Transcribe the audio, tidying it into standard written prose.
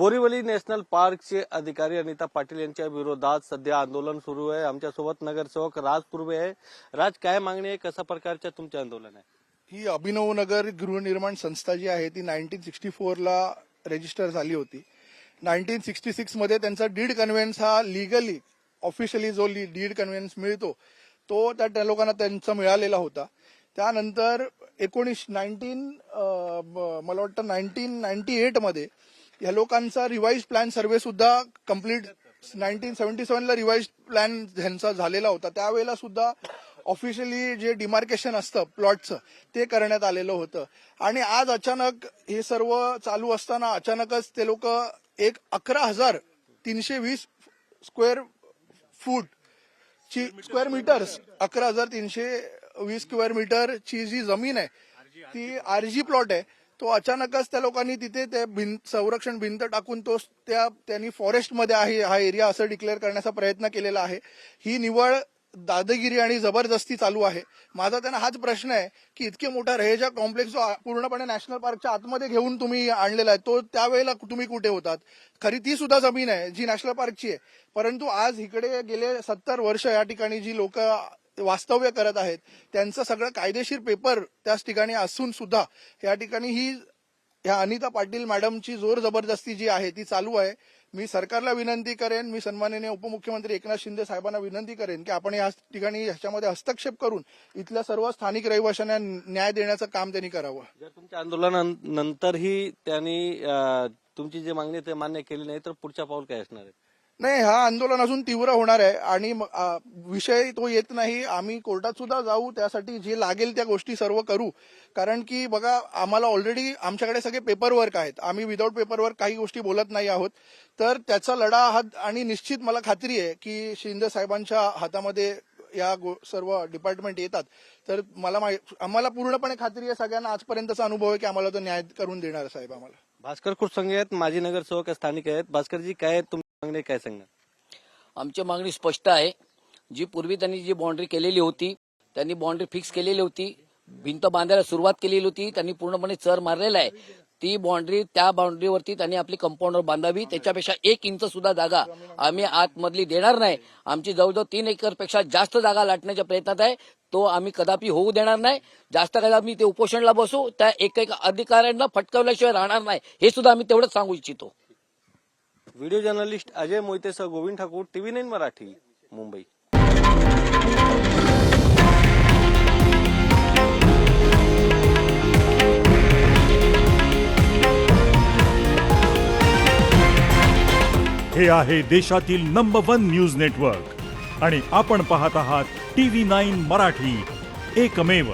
Borivali national पार्कचे अधिकारी अनिता पाटील यांच्या विरोधात सध्या आंदोलन सुरू आहे। आमच्यासोबत नगरसेवक राज पूर्वे आहे। राज, काय मागणी आहे, कशा प्रकारचे तुमचे आंदोलन आहे? ही अभिनव नगर गृहनिर्माण संस्था जी आहे ती 1964 ला रजिस्टर झाली होती। 1966 मध्ये त्यांचा डीड कन्व्हेन्स हा लीगली ऑफिशियली जो डीड कन्व्हेन्स मिळतो तो त्या लोकांना त्यांचा मिळालेला होता। त्यानंतर 1998 मध्ये या लोकांचा रिवाइज प्लॅन सर्व्हे सुद्धा कम्प्लीट 1977 ला रिवाइज प्लॅन त्यांचा झालेला होता। त्यावेळेला सुद्धा ऑफिशियली जे डिमार्केशन असतं प्लॉटचं ते करण्यात आलेलं होतं आणि आज अचानक हे सर्व चालू असताना अचानकच ते लोक 11,320 स्क्वेअर मीटर्स 11,320 स्क्वेअर मीटर ची जी जमीन आहे ती आरजी प्लॉट आहे तो अचानकच त्या लोकांनी तिथे ते संरक्षण भिंत टाकून त्यांनी फॉरेस्टमध्ये आहे हा एरिया असं डिक्लेअर करण्याचा प्रयत्न केलेला आहे। ही निवळ दादागिरी आणि जबरदस्ती चालू आहे। माझा त्यांना हाच प्रश्न आहे की इतके मोठा रहेजा कॉम्प्लेक्स जो पूर्णपणे नॅशनल पार्कच्या आतमध्ये घेऊन तुम्ही आणलेला आहे तो त्यावेळेला तुम्ही कुठे होतात? खरी ती सुद्धा जमीन आहे जी नॅशनल पार्कची आहे, परंतु आज इकडे गेले 70 वर्ष या ठिकाणी जी लोक वास्तव्य करत आहेत त्यांचं सगळं कायदेशीर पेपर त्याच ठिकाणी असून सुद्धा या ठिकाणी ह्या अनिता पाटील मॅडमची जोर जबरदस्ती जी आहे ती चालू आहे। मी सरकारला विनंती करेन, मी सन्माननीय उपमुख्यमंत्री एकनाथ शिंदे साहेबांना विनंती करेन की आपण या ठिकाणी ह्याच्यामध्ये हस्तक्षेप करून इथल्या सर्व स्थानिक रहिवाशांना न्याय देण्याचं काम त्यांनी करावं। जर तुमच्या आंदोलनानंतरही त्यांनी तुमची जी मागणी ते मान्य केली नाही तर पुढच्या पाऊल काय असणार आहे? नाही, हा आंदोलन अजून तीव्र होणार आहे आणि विषय तो येत नाही। आम्ही कोर्टात सुद्धा जाऊ, त्यासाठी जे लागेल त्या गोष्टी सर्व करू। कारण की बघा, आम्हाला ऑलरेडी आमच्याकडे सगळे पेपरवर्क आहेत, आम्ही विदाऊट पेपरवर्क काही गोष्टी बोलत नाही आहोत। तर त्याचा लढा आणि निश्चित मला खात्री आहे की शिंदे साहेबांच्या हातामध्ये या सर्व डिपार्टमेंट येतात तर आम्हाला पूर्णपणे खात्री आहे, सगळ्यांना आजपर्यंतचा अनुभव आहे की आम्हाला तो न्याय करून देणार साहेब आम्हाला। भास्कर कुरसंगे आहेत, माजी नगरसेवक स्थानिक आहेत। भास्करजी, काय मागणी काय सांगणार? आमची मागणी स्पष्ट आहे। जी पूर्वी त्यांनी जी बाउंड्री केलेली होती, त्यांनी बाउंड्री फिक्स केलेली होती, भिंत बांधायला सुरुवात केलेली होती, त्यांनी पूर्णपणे चर मारलेला आहे। ती बाउंड्री, त्या बाउंड्रीवरती त्यांनी आपली कंपाऊंडर बांधावी, त्याच्यापेक्षा 1 इंच सुद्धा जागा आम्ही आतमधली देणार नाही। आमची जवळजवळ 3 एकरपेक्षा जास्त जागा लाटण्याच्या प्रयत्नात आहे, तो आम्ही कदापि होऊ देणार नाही। जास्त कदापि ते उपोषणला बसू, त्या एक अधिकाऱ्यांना फटकावल्याशिवाय राहणार नाही, हे सुद्धा आम्ही तेवढंच सांगू इच्छितो। व्हिडिओ जर्नलिस्ट अजय मोहितेसह गोविंद ठाकूर, TV9 मराठी, मुंबई। हे आहे देशातील नंबर 1 न्यूज नेटवर्क आणि आपण पाहत आहात TV9 मराठी, एकमेव।